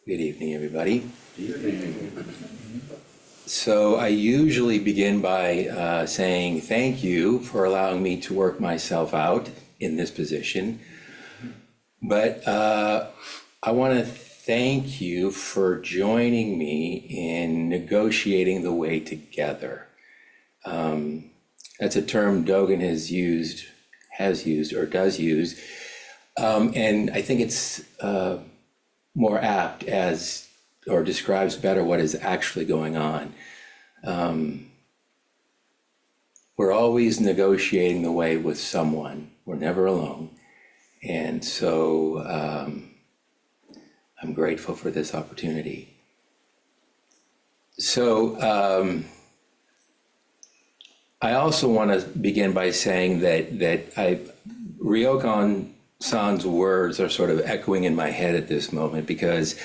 Good evening, everybody. Good evening. So I usually begin by saying thank you for allowing me to work myself out in this position. But I want to thank you for joining me in negotiating the way together. That's a term Dogen has used or does use. And I think it's more apt as, or describes better what is actually going on. We're always negotiating the way with someone. We're never alone. And so I'm grateful for this opportunity. So I also want to begin by saying that Ryokan San's words are sort of echoing in my head at this moment, because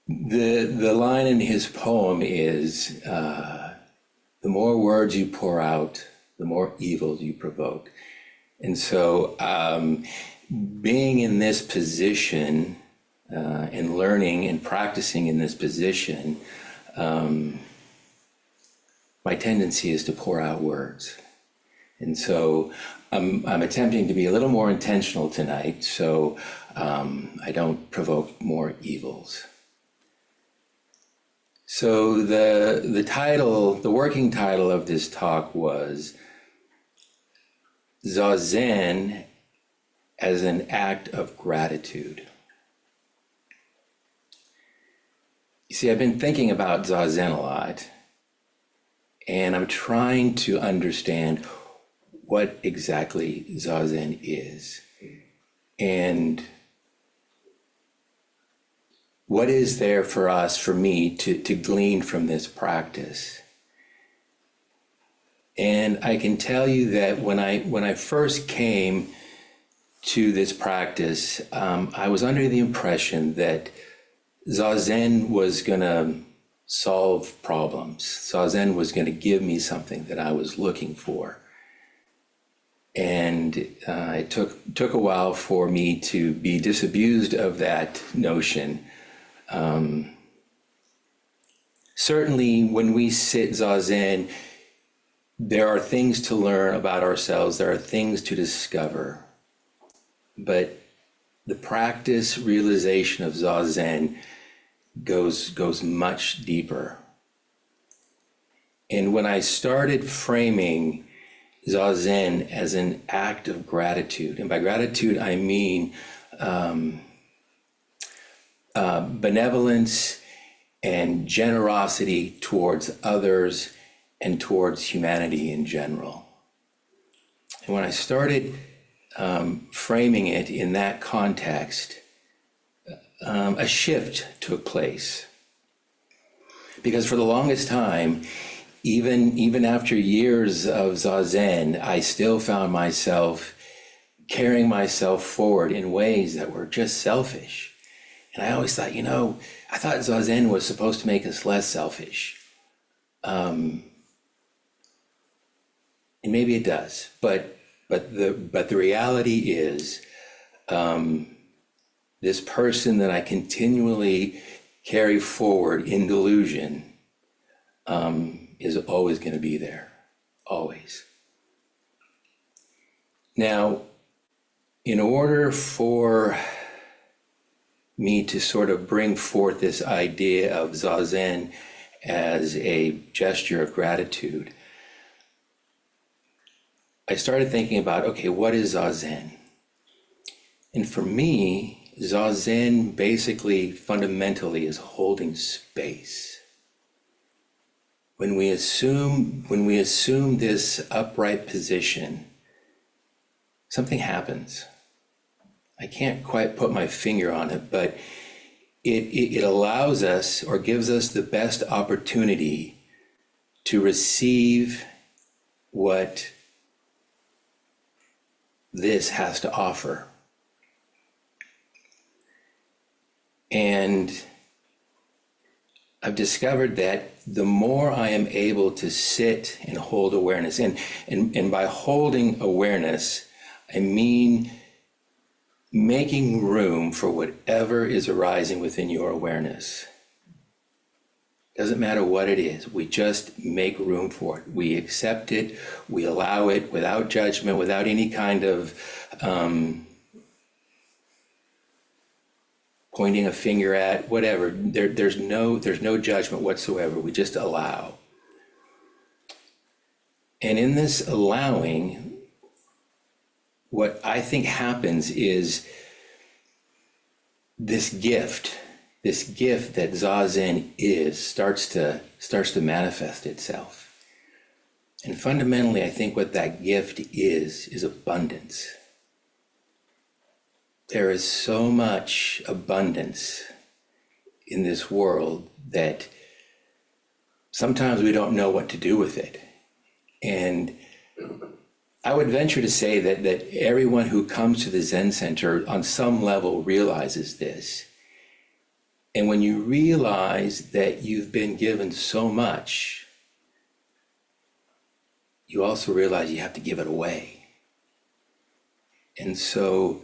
the line in his poem is, the more words you pour out, the more evil you provoke. And so being in this position and learning and practicing in this position, my tendency is to pour out words. And so I'm attempting to be a little more intentional tonight, so I don't provoke more evils. So the title, the working title of this talk was Zazen as an act of gratitude. You see, I've been thinking about Zazen a lot, and I'm trying to understand what exactly Zazen is, and what is there for us, for me, to glean from this practice. And I can tell you that when I first came to this practice, I was under the impression that Zazen was going to solve problems. Zazen was going to give me something that I was looking for. And it took a while for me to be disabused of that notion. Certainly when we sit Zazen, there are things to learn about ourselves, there are things to discover, but the practice realization of Zazen goes much deeper. And when I started framing Zazen as an act of gratitude, and by gratitude I mean benevolence and generosity towards others and towards humanity in general. And when I started framing it in that context, a shift took place. Because for the longest time, even after years of Zazen, I still found myself carrying myself forward in ways that were just selfish. And I always thought, I thought Zazen was supposed to make us less selfish. And maybe it does, but the reality is, this person that I continually carry forward in delusion is always going to be there, always. Now, in order for me to sort of bring forth this idea of Zazen as a gesture of gratitude, I started thinking about, okay, what is Zazen? And for me, Zazen basically fundamentally is holding space. When we assume this upright position, something happens. I can't quite put my finger on it, but it allows us, or gives us the best opportunity to receive what this has to offer. And I've discovered that the more I am able to sit and hold awareness, and by holding awareness, I mean making room for whatever is arising within your awareness. Doesn't matter what it is, we just make room for it. We accept it, we allow it without judgment, without any kind of pointing a finger at, whatever. There's no judgment whatsoever. We just allow. And in this allowing, what I think happens is this gift that Zazen is starts to manifest itself. And fundamentally, I think what that gift is abundance. There is so much abundance in this world that sometimes we don't know what to do with it. And I would venture to say that everyone who comes to the Zen Center on some level realizes this. And when you realize that you've been given so much, you also realize you have to give it away. And so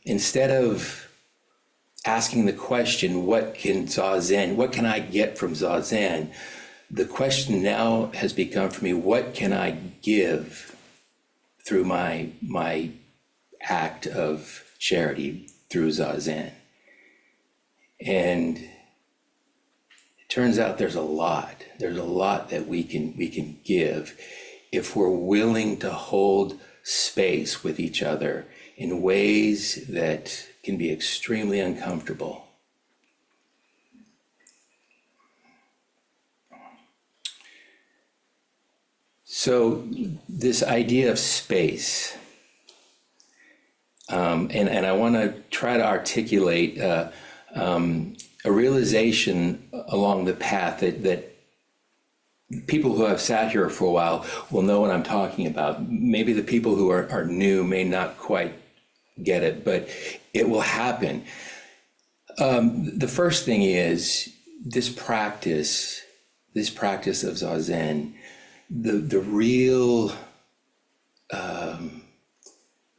instead of asking the question, what can I get from Zazen? The question now has become for me, what can I give through my act of charity through Zazen? And it turns out there's a lot that we can give if we're willing to hold space with each other in ways that can be extremely uncomfortable. So this idea of space, and I want to try to articulate a realization along the path that people who have sat here for a while will know what I'm talking about. Maybe the people who are new may not quite get it, but it will happen. The first thing is this practice of Zazen. The real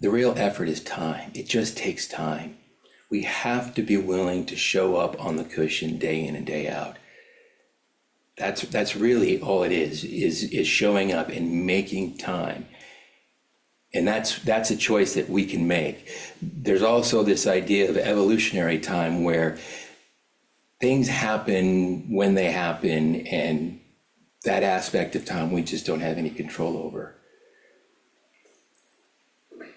effort is time. It just takes time. We have to be willing to show up on the cushion day in and day out. That's really all it is showing up and making time. And that's a choice that we can make. There's also this idea of evolutionary time where things happen when they happen, and that aspect of time we just don't have any control over.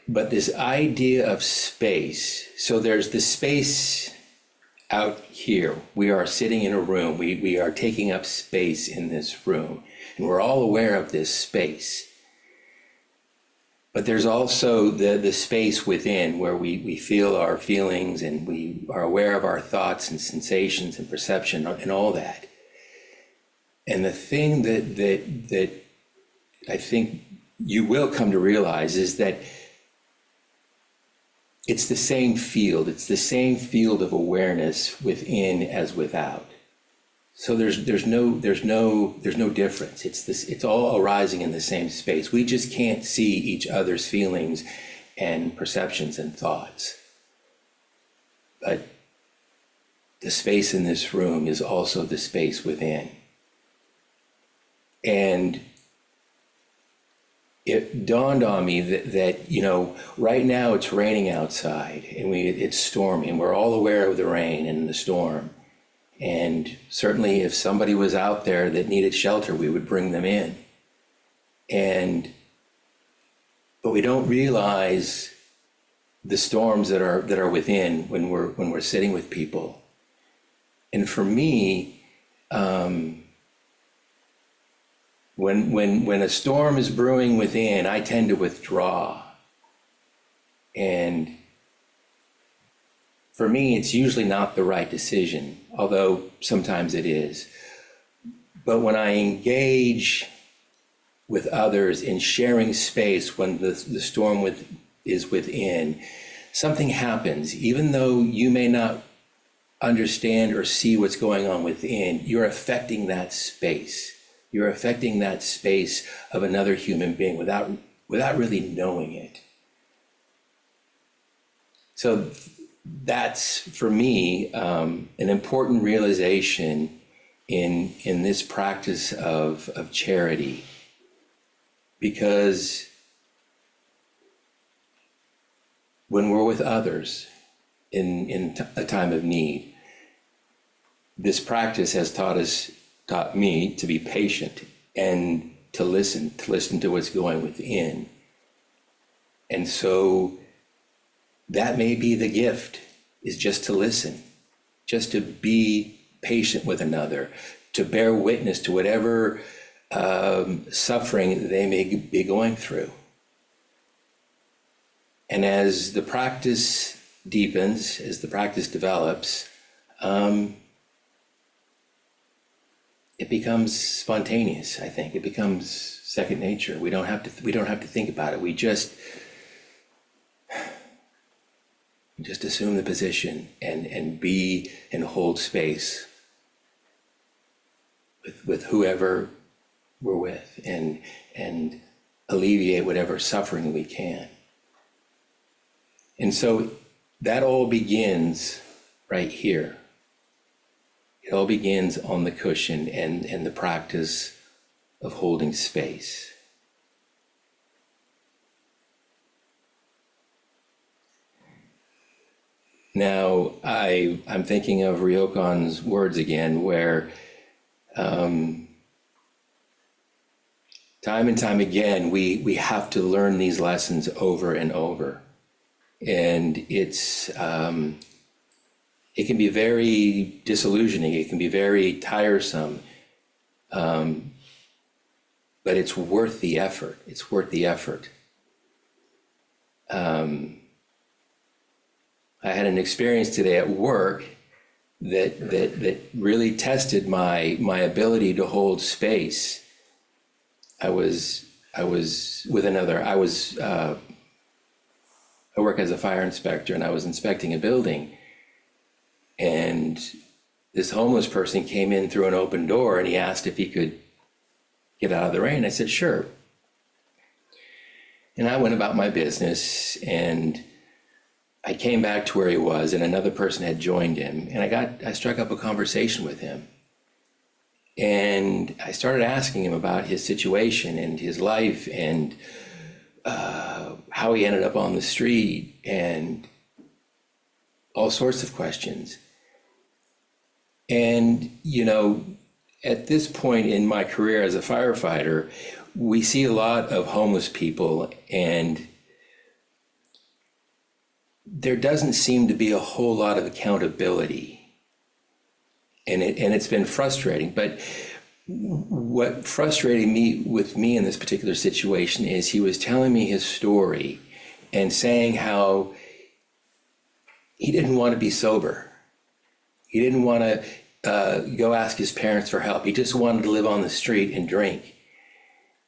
But this idea of space, so there's the space out here. We are sitting in a room. We are taking up space in this room, and we're all aware of this space. But there's also the space within where we feel our feelings, and we are aware of our thoughts and sensations and perception and all that. And the thing that I think you will come to realize is that it's the same field. It's the same field of awareness within as without. So there's no difference. It's all arising in the same space. We just can't see each other's feelings and perceptions and thoughts. But the space in this room is also the space within. And it dawned on me that right now it's raining outside, and it's stormy, and we're all aware of the rain and the storm. And certainly if somebody was out there that needed shelter, we would bring them in. But we don't realize the storms that are within when we're sitting with people. And for me, when a storm is brewing within, I tend to withdraw. And for me, it's usually not the right decision, although sometimes it is. But when I engage with others in sharing space when the storm is within, something happens. Even though you may not understand or see what's going on within, you're affecting that space. You're affecting that space of another human being without really knowing it. So that's, for me, an important realization in this practice of charity, because when we're with others in a time of need, this practice has taught me to be patient and to listen to what's going within. And so that may be the gift, is just to listen, just to be patient with another, to bear witness to whatever suffering they may be going through. And as the practice deepens, as the practice develops, it becomes spontaneous. I think it becomes second nature. We don't have to think about it. We just assume the position and be and hold space with whoever we're with, and alleviate whatever suffering we can. And so that all begins right here. It all begins on the cushion and the practice of holding space. Now, I'm thinking of Ryokan's words again, where time and time again, we have to learn these lessons over and over. And it can be very disillusioning. It can be very tiresome. But it's worth the effort. It's worth the effort. I had an experience today at work that really tested my ability to hold space. I was with another. I work as a fire inspector, and I was inspecting a building, and this homeless person came in through an open door, and he asked if he could get out of the rain. I said, sure. And I went about my business, and I came back to where he was, and another person had joined him, and I struck up a conversation with him. And I started asking him about his situation and his life, and how he ended up on the street, and all sorts of questions. And, at this point in my career as a firefighter, we see a lot of homeless people, and there doesn't seem to be a whole lot of accountability. And it's been frustrating. But what frustrated me in this particular situation is he was telling me his story and saying how he didn't want to be sober. He didn't want to go ask his parents for help. He just wanted to live on the street and drink.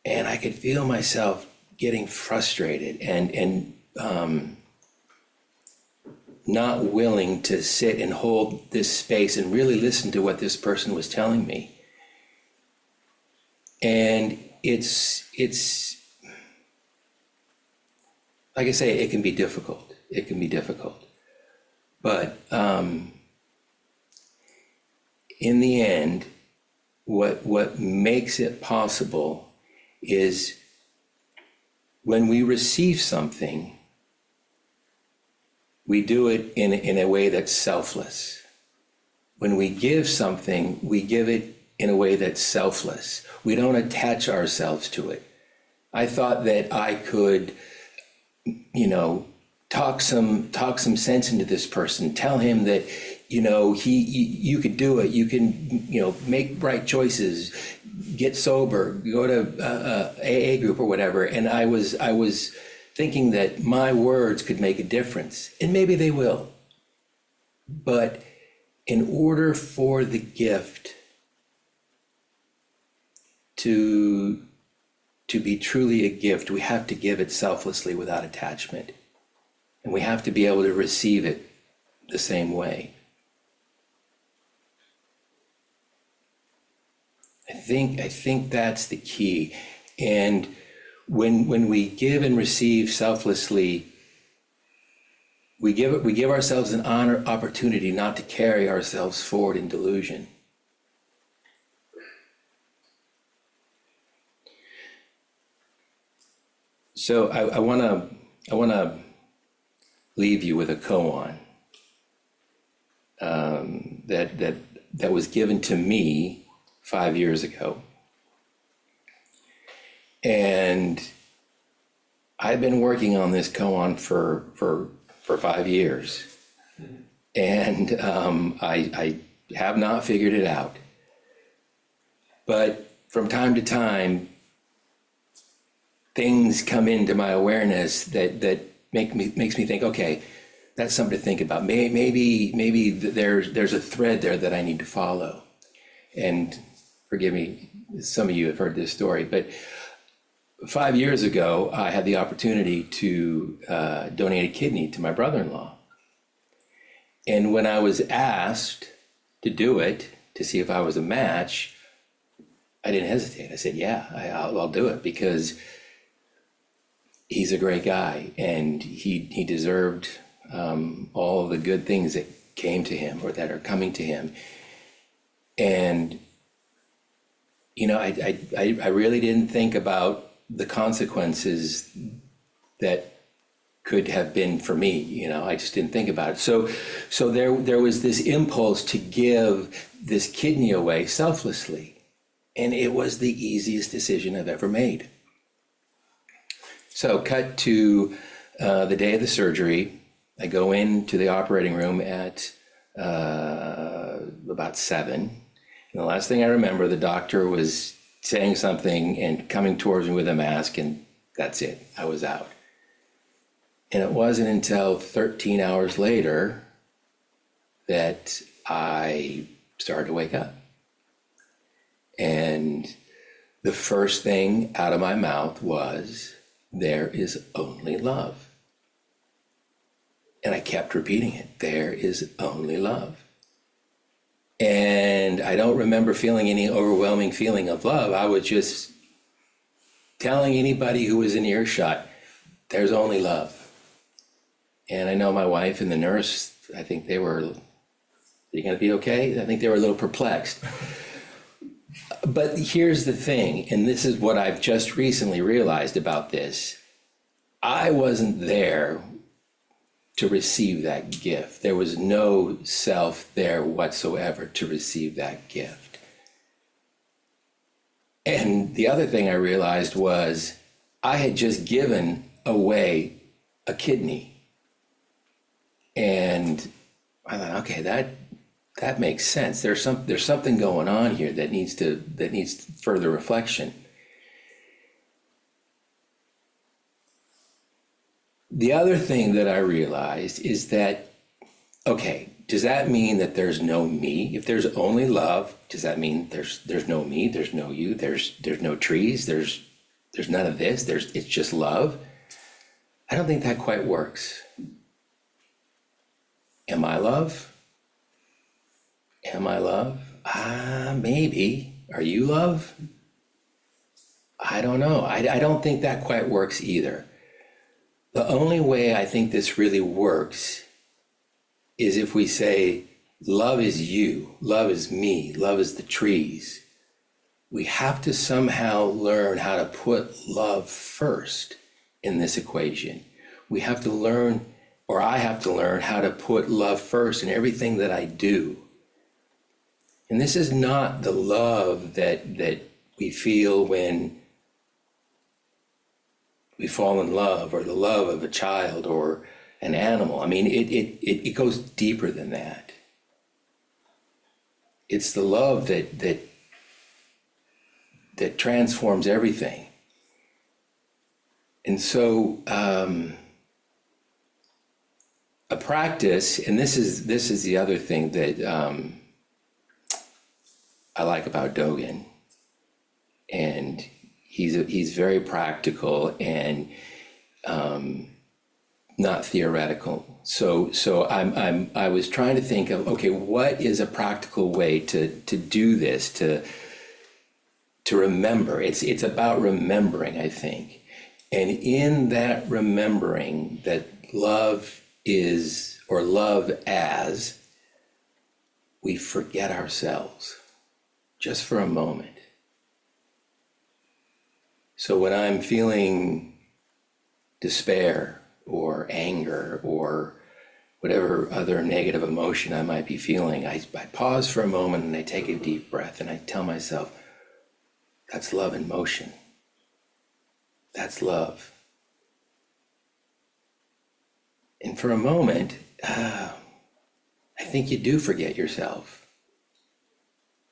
And I could feel myself getting frustrated and not willing to sit and hold this space and really listen to what this person was telling me. And it's like I say, it can be difficult. It can be difficult. But in the end, what makes it possible is when we receive something, we do it in a way that's selfless. When we give something, we give it in a way that's selfless. We don't attach ourselves to it. I thought that I could, talk some sense into this person, tell him that, you could do it. You can, make right choices, get sober, go to AA group or whatever. And I was thinking that my words could make a difference, and maybe they will. But in order for the gift to be truly a gift, we have to give it selflessly without attachment. And we have to be able to receive it the same way. I think that's the key. And when we give and receive selflessly, we give ourselves an opportunity not to carry ourselves forward in delusion. So I want to leave you with a koan that was given to me 5 years ago, and I've been working on this koan for 5 years, and I have not figured it out. But from time to time, things come into my awareness that makes me think, okay, that's something to think about. Maybe there's a thread there that I need to follow. And forgive me, some of you have heard this story, but 5 years ago, I had the opportunity to donate a kidney to my brother-in-law. And when I was asked to do it, to see if I was a match, I didn't hesitate. I said, yeah, I'll do it, because he's a great guy, and he deserved all of the good things that came to him or that are coming to him. And, you know, I really didn't think about the consequences that could have been for me. You know, I just didn't think about it. So there was this impulse to give this kidney away selflessly, and it was the easiest decision I've ever made. So cut to the day of the surgery. I go into the operating room at about 7. And the last thing I remember, the doctor was saying something and coming towards me with a mask, and that's it. I was out. And it wasn't until 13 hours later that I started to wake up. And the first thing out of my mouth was, there is only love. And I kept repeating it. There is only love. And I don't remember feeling any overwhelming feeling of love. I was just telling anybody who was in earshot, there's only love. And I know my wife and the nurse, I think they were, are you going to be okay? I think they were a little perplexed. But here's the thing, and this is what I've just recently realized about this. I wasn't there to receive that gift. There was no self there whatsoever to receive that gift. And the other thing I realized was I had just given away a kidney. And I thought, okay, that makes sense. There's something going on here that needs further reflection. The other thing that I realized is that, okay, does that mean that there's no me? If there's only love, does that mean there's no me, there's no you, there's no trees, there's none of this, it's just love? I don't think that quite works. Am I love? Am I love? Maybe. Are you love? I don't know. I don't think that quite works either. The only way I think this really works is if we say, love is you, love is me, love is the trees. We have to somehow learn how to put love first in this equation. We have to learn, or I have to learn, how to put love first in everything that I do. And this is not the love that we feel when we fall in love, or the love of a child or an animal. I mean, it goes deeper than that. It's the love that transforms everything. And so a practice, and this is the other thing that I like about Dogen, and he's very practical and not theoretical. So I was trying to think of, okay, what is a practical way to do this, to remember? It's about remembering, I think. And in that remembering that love is, or love as, we forget ourselves just for a moment. So when I'm feeling despair or anger or whatever other negative emotion I might be feeling, I pause for a moment and I take a deep breath and I tell myself, that's love in motion. That's love. And for a moment, I think you do forget yourself.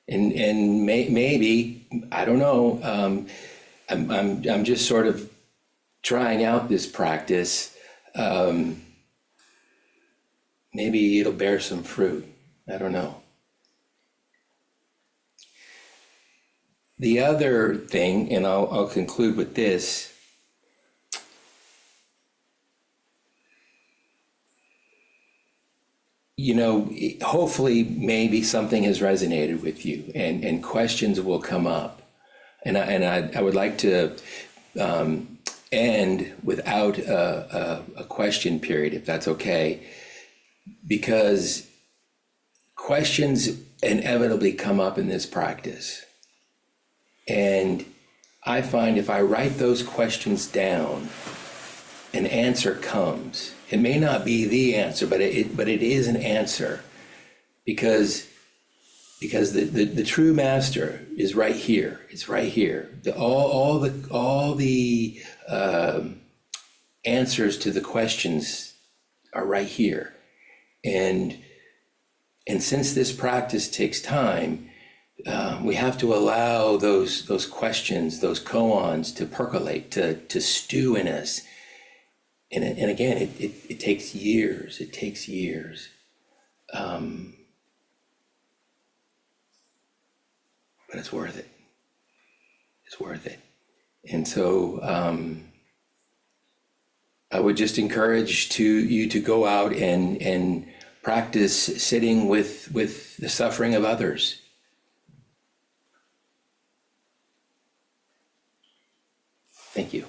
And maybe, I don't know, I'm just sort of trying out this practice. Maybe it'll bear some fruit. I don't know. The other thing, and I'll conclude with this, hopefully maybe something has resonated with you and questions will come up. And I would like to end without a question period, if that's okay, because questions inevitably come up in this practice. And I find if I write those questions down, an answer comes. It may not be the answer, but it is an answer, because the true master is right here. It's right here. All the answers to the questions are right here, and since this practice takes time, we have to allow those questions, those koans, to percolate, to stew in us. And again, it takes years. It takes years. But it's worth it. It's worth it. And so I would just encourage you to go out and practice sitting with the suffering of others. Thank you.